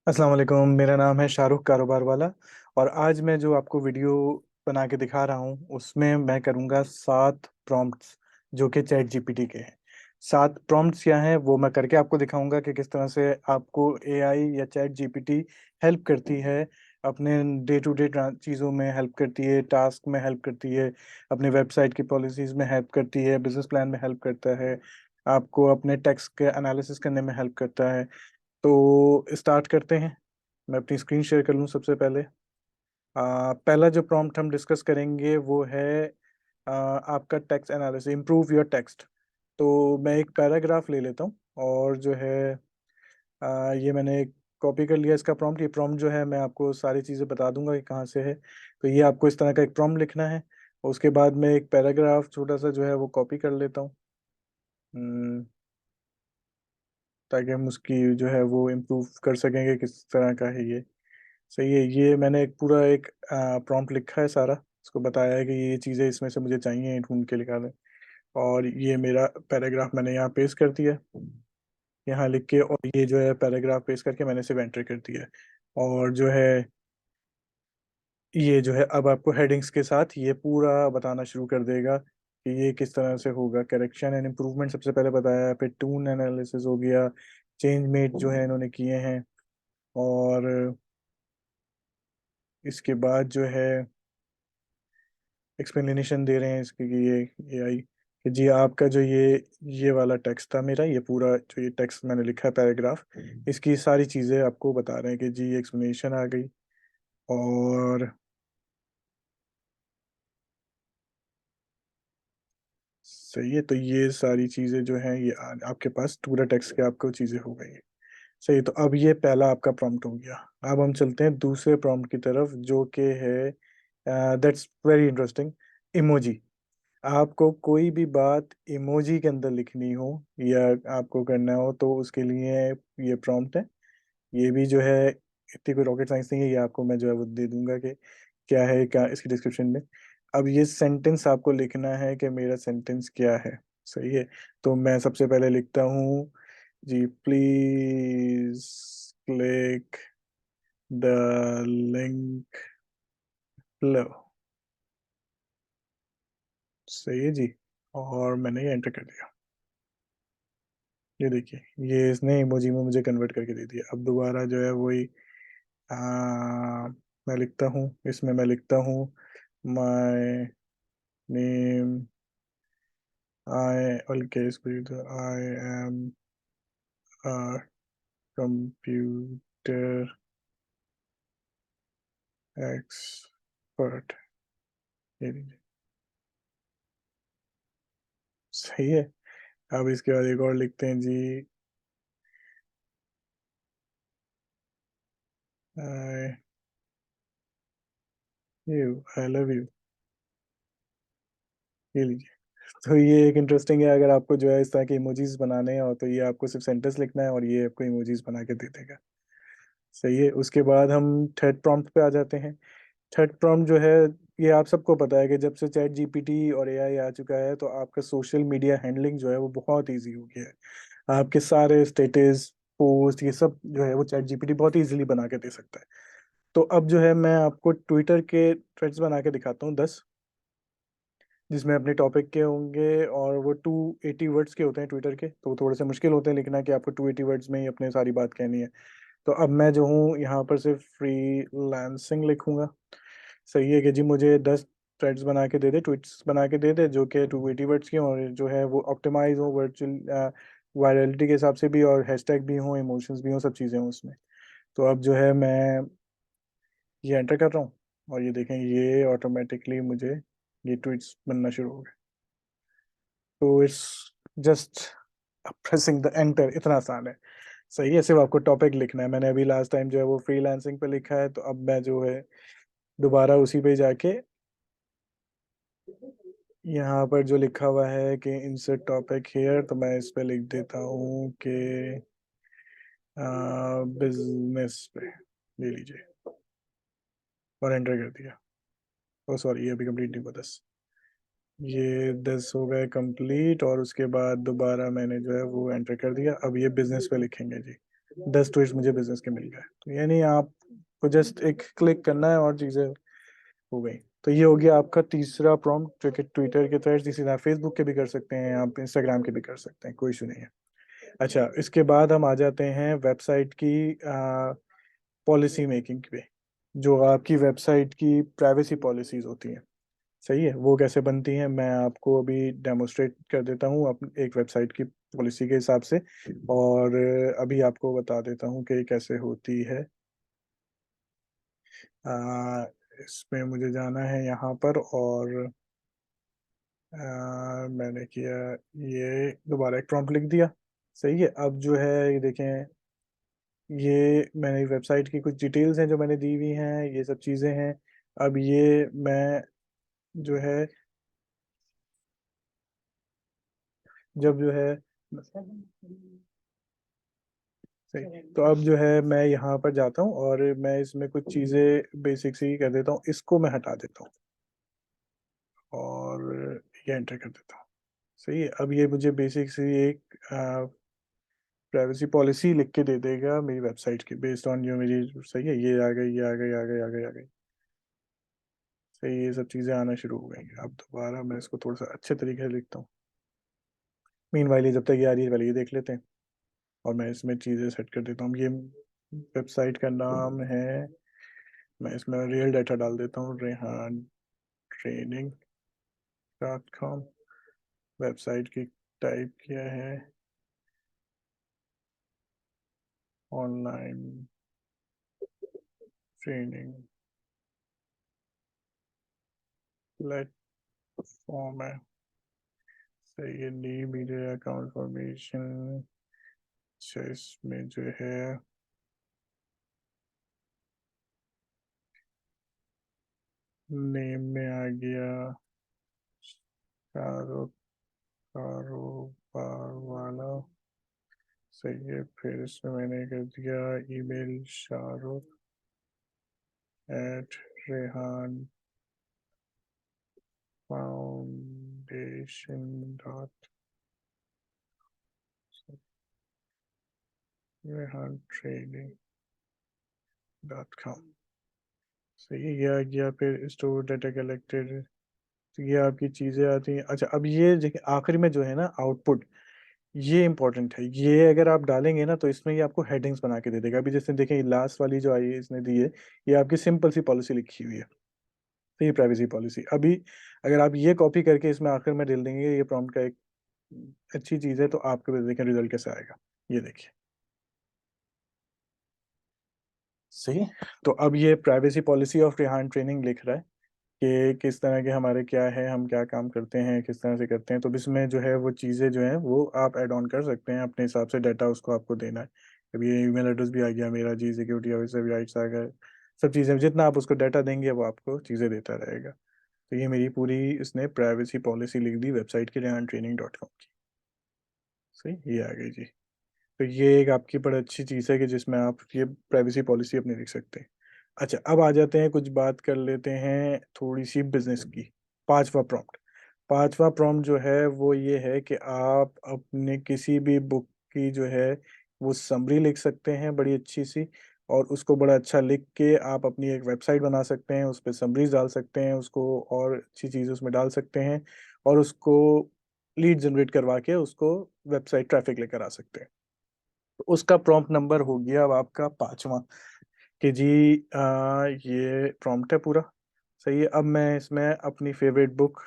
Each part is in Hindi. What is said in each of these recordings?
अस्सलाम वालेकुम। मेरा नाम है शाहरुख कारोबार वाला। और आज मैं जो आपको वीडियो बना के दिखा रहा हूँ उसमें मैं करूँगा 7 प्रॉम्प्ट्स जो कि चैट जीपीटी के हैं। 7 प्रॉम्प्ट्स क्या हैं वो मैं करके आपको दिखाऊंगा कि किस तरह से आपको एआई या चैट जीपीटी हेल्प करती है, अपने डे टू डे चीज़ों में हेल्प करती है, टास्क में हेल्प करती है, अपने वेबसाइट की पॉलिसीज़ में हेल्प करती है, बिजनेस प्लान में हेल्प करता है, आपको अपने टेक्स्ट के एनालिसिस करने में हेल्प करता है। तो स्टार्ट करते हैं। मैं अपनी स्क्रीन शेयर कर लूँ सबसे पहले। पहला जो प्रॉम्प्ट हम डिस्कस करेंगे वो है आपका text analysis, improve your text. तो मैं एक पैराग्राफ ले लेता हूँ और जो है ये मैंने कॉपी कर लिया इसका प्रॉम्प्ट। ये प्रॉम्प्ट जो है मैं आपको सारी चीज़ें बता दूंगा कि कहाँ से है। तो ये आपको इस तरह का एक प्रॉम्प्ट लिखना है। उसके बाद मैं एक पैराग्राफ छोटा सा जो है वो कॉपी कर लेता हूँ, ताकि हम उसकी जो है वो इम्प्रूव कर सकेंगे किस तरह का है ये। सही है। ये मैंने एक पूरा एक प्रॉम्प्ट लिखा है सारा, उसको बताया है कि ये चीज़ें इसमें से मुझे चाहिए, ढूंढ के निकालें। और ये मेरा पैराग्राफ मैंने यहाँ पेस्ट कर दिया, यहाँ लिख के। और ये जो है पैराग्राफ पेस्ट करके मैंने सिर्फ एंटर कर दिया है। और जो है ये जो है अब आपको हेडिंग्स के साथ ये पूरा बताना शुरू कर देगा कि ये किस तरह से होगा। करेक्शन एंड इम्प्रूवमेंट सबसे पहले बताया है, फिर टून एनालिसिस हो गया, चेंज मेड जो है इन्होंने किए हैं। और इसके बाद जो है एक्सप्लेनेशन दे रहे हैं इसकी कि ये एआई कि जी आपका जो ये वाला टेक्स्ट था मेरा, ये पूरा जो ये टेक्स्ट मैंने लिखा है पैराग्राफ, इसकी सारी चीज़ें आपको बता रहे हैं कि जी एक्सप्लेनेशन आ गई। और सही है। तो ये सारी चीज़ें जो हैं ये आपके पास पूरा टेक्स्ट के आपको चीज़ें हो गई हैं। सही है। तो अब ये पहला आपका प्रॉम्प्ट हो गया। अब हम चलते हैं दूसरे प्रॉम्प्ट की तरफ जो कि है दैट्स वेरी इंटरेस्टिंग, इमोजी। आपको कोई भी बात इमोजी के अंदर लिखनी हो या आपको करना हो तो उसके लिए ये प्रॉम्प्ट है। ये भी जो है इतनी कोई रॉकेट साइंस नहीं है, ये आपको मैं जो है वो दे दूंगा कि क्या है, क्या इसकी डिस्क्रिप्शन में। अब ये सेंटेंस आपको लिखना है कि मेरा सेंटेंस क्या है। सही है। तो मैं सबसे पहले लिखता हूँ जी, प्लीज क्लिक द लिंक लो। सही है जी। और मैंने ये एंटर कर दिया। ये देखिए, ये इसने इमोजी में मुझे कन्वर्ट करके दे दिया। अब दोबारा जो है वही आ, मैं लिखता हूँ, इसमें मैं लिखता हूँ my name, I okay I am a computer expert. ये लीजिए। सही है। अब इसके बाद एक और लिखते हैं जी, आई आई लव यू। ये लीजिए। तो ये एक इंटरेस्टिंग है। अगर आपको जो है इस तरह के इमोजीज बनाने हैं और तो ये आपको सिर्फ सेंटेंस लिखना है और ये आपको इमोजीज बना के दे देगा। सही है। उसके बाद हम थर्ड प्रॉम्प्ट पे आ जाते हैं। थर्ड प्रॉम्प्ट जो है, ये आप सबको पता है कि जब से चैट जीपीटी और एआई आ चुका है तो आपका सोशल मीडिया हैंडलिंग जो है वो बहुत इजी हो गया है। आपके सारे स्टेटस, पोस्ट, ये सब जो है वो चैट जीपीटी बहुत इजीली बना के दे सकता है। तो अब जो है मैं आपको ट्विटर के थ्रेड्स बना के दिखाता हूँ 10, जिसमें अपने टॉपिक के होंगे और वो 280 वर्ड्स के होते हैं ट्विटर के, तो थोड़े से मुश्किल होते हैं लिखना कि आपको 280 वर्ड्स में ही अपने सारी बात कहनी है। तो अब मैं जो हूँ यहाँ पर सिर्फ फ्रीलांसिंग लिखूंगा। सही है कि जी मुझे 10 थ्रेड्स बना के दे दे, ट्वीट्स बना के दे दे जो कि 280 वर्ड्स की हों और जो है वो ऑप्टिमाइज हो वर्चुअल वायरलिटी के हिसाब से भी, और हैशटैग भी हों, इमोशंस भी हों, सब चीज़ें हों उसमें। तो अब जो है मैं ये एंटर कर रहा हूँ और ये देखें ये ऑटोमेटिकली मुझे ये ट्वीट्स बनना शुरू हो गए। तो it's just pressing the enter, इतना आसान है। सही है। सिर्फ आपको टॉपिक लिखना है। मैंने अभी लास्ट टाइम जो है वो फ्रीलांसिंग पे लिखा है, तो अब मैं जो है दोबारा उसी पे जाके यहाँ पर जो लिखा हुआ है कि इंसर्ट टॉपिक हेयर, तो मैं इस पे लिख देता हूँ कि बिजनेस पे। ले लीजिए। और एंटर कर दिया। ओ सॉरी, ये अभी कंप्लीट नहीं हुआ 10। ये 10 हो गए कंप्लीट और उसके बाद दोबारा मैंने जो है वो एंटर कर दिया। अब ये बिजनेस पे लिखेंगे जी। 10 ट्वीट्स मुझे बिजनेस के मिल गए। तो यानी आपको जस्ट एक क्लिक करना है और चीज़ें हो गई। तो ये हो गया आपका तीसरा प्रॉम्प्ट, जो कि ट्विटर के थ्रेड्स, इसी तरह फेसबुक के भी कर सकते हैं, आप इंस्टाग्राम के भी कर सकते हैं, कोई इशू नहीं है। अच्छा, इसके बाद हम आ जाते हैं वेबसाइट की पॉलिसी मेकिंग पे। जो आपकी वेबसाइट की प्राइवेसी पॉलिसीज होती हैं, सही है, वो कैसे बनती हैं मैं आपको अभी डेमोस्ट्रेट कर देता हूँ एक वेबसाइट की पॉलिसी के हिसाब से। और अभी आपको बता देता हूँ कि कैसे होती है। आ, इसमें मुझे जाना है यहाँ पर, और मैंने किया ये, दोबारा एक प्रॉम्प्ट लिख दिया। सही है, अब जो है ये देखें, ये मैंने वेबसाइट की कुछ डिटेल्स हैं जो मैंने दी हुई हैं, ये सब चीज़ें हैं। अब ये मैं जो है, जब जो है, सही, तो अब जो है मैं यहाँ पर जाता हूँ और मैं इसमें कुछ चीज़ें बेसिक सी कर देता हूँ, इसको मैं हटा देता हूँ और ये एंटर कर देता हूँ। सही है, अब ये मुझे बेसिक सी एक प्राइवेसी पॉलिसी लिख के दे देगा मेरी वेबसाइट की, बेस्ड ऑन जो मेरी, सही है, ये आ गई, ये आ गई, आ गई, आ गई, आ गई। सही, ये सब चीज़ें आना शुरू हो गई। अब दोबारा मैं इसको थोड़ा सा अच्छे तरीके से लिखता हूँ। मीनवाइल जब तक ये आ रही है, पहले ये देख लेते हैं। और मैं इसमें चीज़ें सेट कर देता हूँ। ये वेबसाइट का नाम है, मैं इसमें रियल डाटा डाल देता हूँ, Rehan training dot com. Website की टाइप किया है ऑनलाइन ट्रेनिंग प्लेटफॉर्म है। सही है, नी मीडिया अकाउंट फॉर्मेशन। अच्छा, इसमें जो है नेम में आ गया कारो कारोबार वाला। सही है, फिर इसमें मैंने कर दिया email Shahrukh at Rehan foundation dot Rehan training dot com. सही है, ये आ गया। फिर स्टोर डाटा कलेक्टेड, तो ये आपकी चीज़ें आती हैं। अच्छा, अब ये देखिए आखिरी में जो है ना आउटपुट, ये इंपॉर्टेंट है। ये अगर आप डालेंगे ना तो इसमें ये आपको हेडिंग्स बना के दे देगा। अभी जैसे देखें, लास्ट वाली जो आई है इसने दी है, ये आपकी सिंपल सी पॉलिसी लिखी हुई है। तो ये प्राइवेसी पॉलिसी, अभी अगर आप ये कॉपी करके इसमें आखिर में डाल देंगे, ये प्रॉम्प्ट का एक अच्छी चीज़ है, तो आपके भी देखें रिजल्ट कैसे आएगा। ये देखिए, सही। तो अब ये privacy policy of Rehan training लिख रहा है कि किस तरह के हमारे क्या है, हम क्या काम करते हैं, किस तरह से करते हैं। तो इसमें जो है वो चीज़ें जो हैं वो आप ऐड ऑन कर सकते हैं अपने हिसाब से, डाटा उसको आपको देना है। अब ये ईमेल एड्रेस भी आ गया मेरा, जी सिक्योरिटी ऑफिसर राइट्स आ गए, सब चीज़ें जितना आप उसको डाटा देंगे वो आपको चीज़ें देता रहेगा। तो ये मेरी पूरी इसने प्राइवेसी पॉलिसी लिख दी वेबसाइट की, रेहान ट्रेनिंग डॉट कॉम की। सही, ये आ गई जी। तो ये एक आपकी बड़ी अच्छी चीज़ है कि जिसमें आप ये प्राइवेसी पॉलिसी अपनी लिख सकते हैं। अच्छा, अब आ जाते हैं, कुछ बात कर लेते हैं थोड़ी सी बिजनेस की। पांचवा प्रॉम्प्ट जो है वो ये है कि आप अपने किसी भी बुक की जो है वो समरी लिख सकते हैं बड़ी अच्छी सी, और उसको बड़ा अच्छा लिख के आप अपनी एक वेबसाइट बना सकते हैं, उस पर समरीज डाल सकते हैं उसको, और अच्छी चीज़ उसमें डाल सकते हैं, और उसको लीड जनरेट करवा के उसको वेबसाइट ट्रैफिक लेकर आ सकते हैं। तो उसका प्रॉम्प्ट नंबर हो गया अब आपका पांचवा, कि जी ये प्रॉम्प्ट है पूरा। सही है, अब मैं इसमें अपनी फेवरेट बुक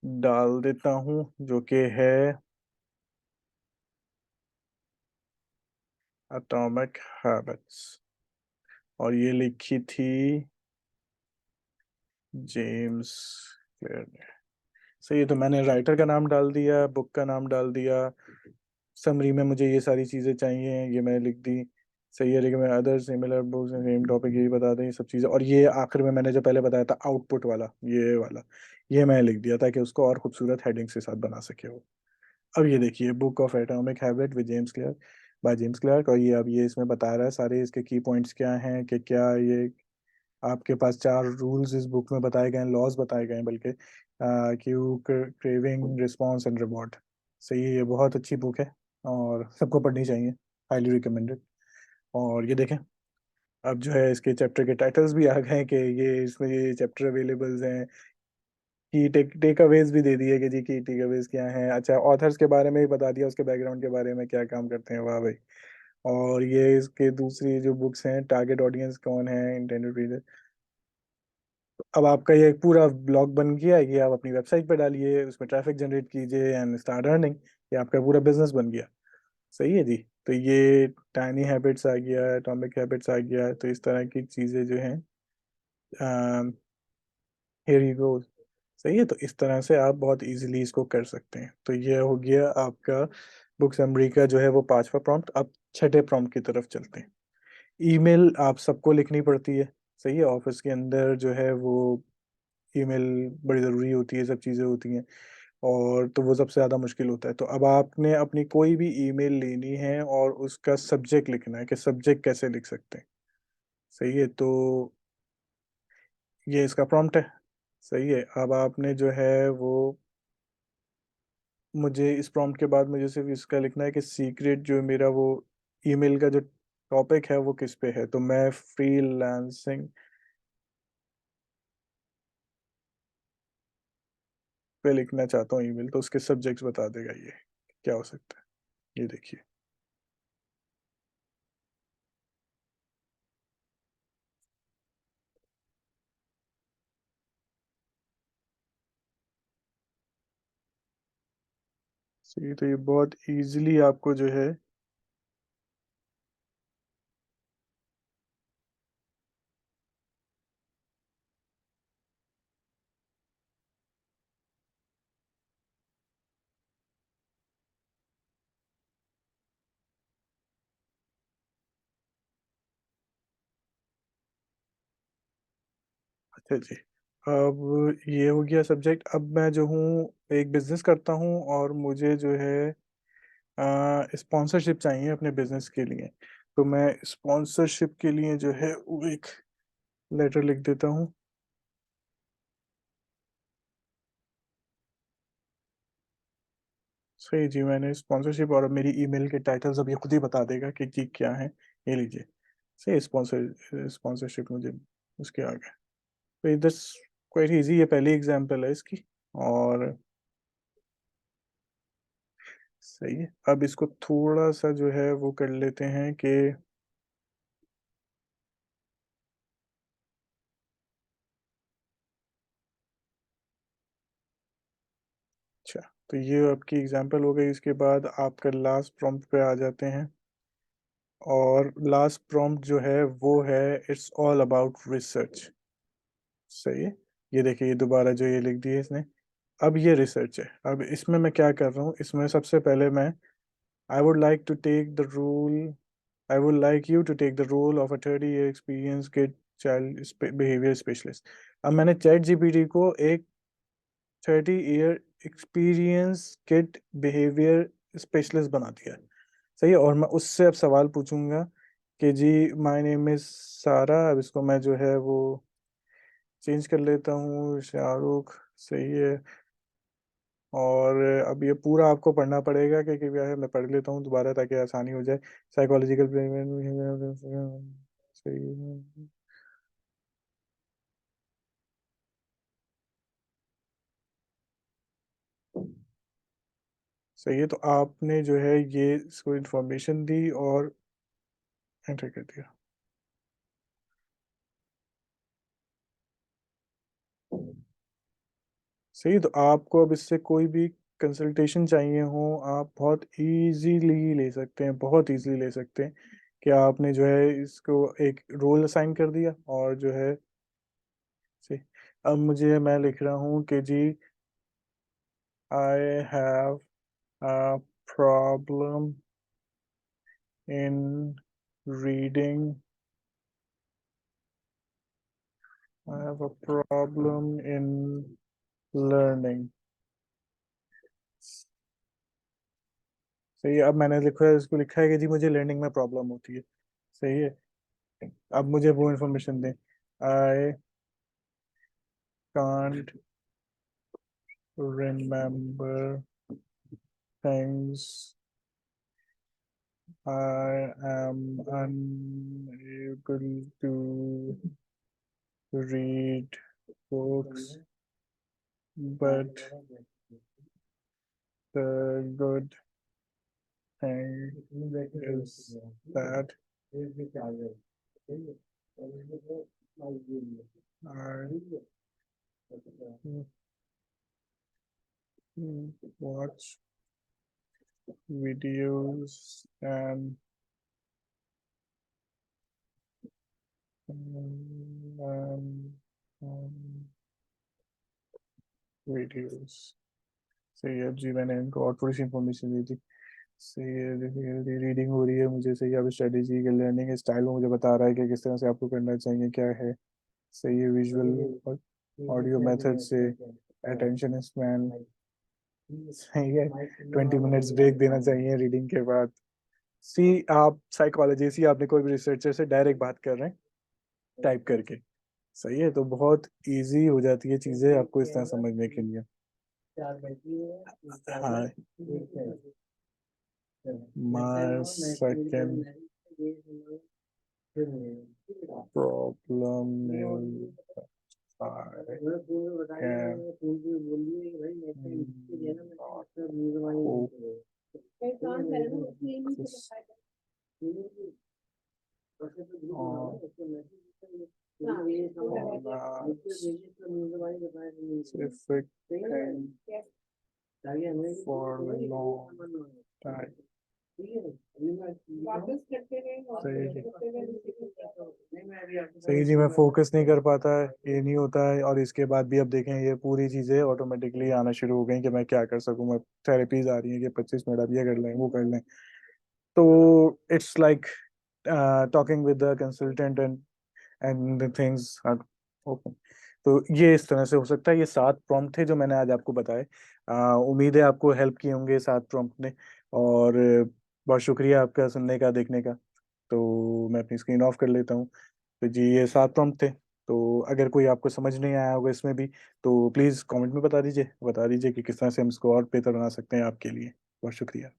डाल देता हूँ, जो कि है एटॉमिक हैबिट्स, और ये लिखी थी जेम्स क्लियर ने। सही है, तो मैंने राइटर का नाम डाल दिया, बुक का नाम डाल दिया, समरी में मुझे ये सारी चीज़ें चाहिए, ये मैंने लिख दी। सही है, लेकिन मैं other similar books same topic यही बता दें, ये सब चीज़ें, और ये आखिर में मैंने जो पहले बताया था आउटपुट वाला, ये वाला, ये मैंने लिख दिया ताकि उसको और खूबसूरत हेडिंग्स के साथ बना सके वो। अब ये देखिए, book of atomic habit with James clear, by James clerk, और ये अब ये इसमें बता रहा है सारे इसके की पॉइंट्स क्या हैं, कि क्या ये आपके पास 4 रूल्स इस बुक में बताए गए हैं, लॉज बताए गए हैं बल्कि, Q, craving, response and reward. सही है, ये बहुत अच्छी बुक है, और सबको पढ़नी चाहिए, हाईली रिकमेंडेड। और ये देखें, अब जो है इसके चैप्टर के टाइटल्स भी आ गए कि ये इसमें ये चैप्टर अवेलेबल्स हैं। की टेक अवेज भी दे दिए कि जी की टेक अवेज क्या हैं। अच्छा, ऑथर्स के बारे में भी बता दिया, उसके बैकग्राउंड के बारे में, क्या काम करते हैं, वाह भाई। और ये इसके दूसरी जो बुक्स हैं, टारगेट ऑडियंस कौन है, इंटेंडेड रीडर। अब आपका ये एक पूरा ब्लॉग बन गया, ये आप अपनी वेबसाइट पे डालिए, उसमें ट्रैफिक जनरेट कीजिए एंड स्टार्ट अर्निंग। ये आपका पूरा बिजनेस बन गया। सही है जी। तो ये टाइनी हैबिट्स आ गया, एटॉमिक हैबिट्स आ गया, तो इस तरह की चीज़ें जो हैं, हियर यू गो। सही है, तो इस तरह से आप बहुत इजीली इसको कर सकते हैं। तो ये हो गया आपका बुक समरी का जो है वो पांचवा प्रॉम्प्ट। अब छठे प्रॉम्प्ट की तरफ चलते हैं। ईमेल आप सबको लिखनी पड़ती है। सही है, ऑफिस के अंदर जो है वो ईमेल बड़ी ज़रूरी होती है, सब चीज़ें होती हैं। और तो वो सबसे ज़्यादा मुश्किल होता है। तो अब आपने अपनी कोई भी ईमेल लेनी है और उसका सब्जेक्ट लिखना है कि सब्जेक्ट कैसे लिख सकते हैं। सही है, तो ये इसका प्रॉम्प्ट है। सही है, अब आपने जो है वो, मुझे इस प्रॉम्प्ट के बाद मुझे सिर्फ इसका लिखना है कि सीक्रेट जो मेरा वो ईमेल का जो टॉपिक है वो किस पे है। तो मैं फ्रीलांसिंग पे लिखना चाहता हूँ ईमेल, तो उसके सब्जेक्ट्स बता देगा ये क्या हो सकता है। ये देखिए। सही, तो ये बहुत इजीली आपको जो है। अच्छा जी। अब ये हो गया सब्जेक्ट। अब मैं जो हूँ एक बिजनेस करता हूँ और मुझे जो है स्पॉन्सरशिप चाहिए अपने बिजनेस के लिए। तो मैं स्पॉन्सरशिप के लिए जो है वो एक लेटर लिख देता हूँ। सही जी, मैंने स्पॉन्सरशिप, और मेरी ईमेल के टाइटल्स अब ये खुद ही बता देगा कि जी क्या है। ये लीजिए। सही, स्पॉन्सरशिप मुझे उसके आगे। तो इधर क्वाइट इजी, ये पहली एग्जांपल है इसकी। और सही है, अब इसको थोड़ा सा जो है वो कर लेते हैं कि, अच्छा, तो ये आपकी एग्जांपल हो गई। इसके बाद आपका लास्ट प्रॉम्प्ट पे आ जाते हैं। और लास्ट प्रॉम्प्ट जो है वो है, इट्स ऑल अबाउट रिसर्च। सही है, ये देखिए, ये दोबारा जो ये लिख दिए इसने। अब ये रिसर्च है। अब इसमें मैं क्या कर रहा हूँ, इसमें सबसे पहले मैं, I would like to take the role I would like you to take the role of a 30 year experience kid child behaviour specialist. अब मैंने चैट जीपीटी को एक 30 year experience kid behaviour specialist बना दिया है। सही है, और मैं उससे अब सवाल पूछूंगा कि जी, माय नेम इज सारा। अब इसको मैं जो है वो चेंज कर लेता हूँ, शाहरुख। सही है। और अब ये पूरा आपको पढ़ना पड़ेगा कि क्या है, मैं पढ़ लेता हूँ दोबारा ताकि आसानी हो जाए। साइकोलॉजिकल। सही है। सही है, तो आपने जो है ये इसको इन्फॉर्मेशन दी और एंटर कर दिया। सही, तो आपको अब इससे कोई भी कंसल्टेशन चाहिए हो, आप बहुत इजीली ले सकते हैं, बहुत इजीली ले सकते हैं। कि आपने जो है इसको एक रोल असाइन कर दिया और जो है, सही। अब मुझे, मैं लिख रहा हूँ कि जी, I have a problem in reading, I have a problem in learning. सही है, अब मैंने लिखा है, इसको लिखा है कि जी मुझे लर्निंग में प्रॉब्लम होती है। सही है, अब मुझे वो इन्फॉर्मेशन दें। I can't remember things I am unable to read books, but the good thing is that I watch videos um, um, videos। सही है। अब जी मैंने इनको और थोड़ी सी इंफॉर्मेशन दी थी। सही है। रीडिंग हो रही है मुझे। सही है। अब स्ट्रेटेजी के लर्निंग स्टाइल में मुझे बता रहा है कि किस तरह से आपको करना चाहिए क्या है। सही है। विजुअल ऑडियो मेथड से अटेंशन स्पैन। सही है। 20 मिनट्स ब्रेक देना चाहिए रीडिंग के बाद। सी आप साइकोलॉजी सी आपने कोई भी रिसर्चर से डायरेक्ट बात कर रहे हैं टाइप करके। सही है। तो बहुत इजी हो जाती है चीजें आपको इस तरह समझने के लिए। हाँ। My second problem is I can focus on specific thing for a long time। सही जी। सही जी। मैं फोकस नहीं कर पाता है, ये नहीं होता है। और इसके बाद भी अब देखें ये पूरी चीजें ऑटोमेटिकली आना शुरू हो गई कि मैं क्या कर सकूं। मैं थेरेपीज आ रही हैं कि 25 मिनट आप ये कर लें वो कर लें। तो it's like talking with the consultant and the things are open. तो ये इस तरह से हो सकता है। ये 7 प्रॉम्प्ट थे जो मैंने आज आपको बताए। उम्मीद है आपको हेल्प किए होंगे 7 प्रॉम्प्ट ने। और बहुत शुक्रिया आपका सुनने का देखने का। तो मैं अपनी स्क्रीन ऑफ कर लेता हूँ। तो जी ये 7 प्रॉम्प्ट थे। तो अगर कोई आपको समझ नहीं आया होगा इसमें भी तो प्लीज़ कमेंट में बता दीजिए कि किस तरह से हम इसको और बेहतर बना सकते हैं आपके लिए। बहुत शुक्रिया।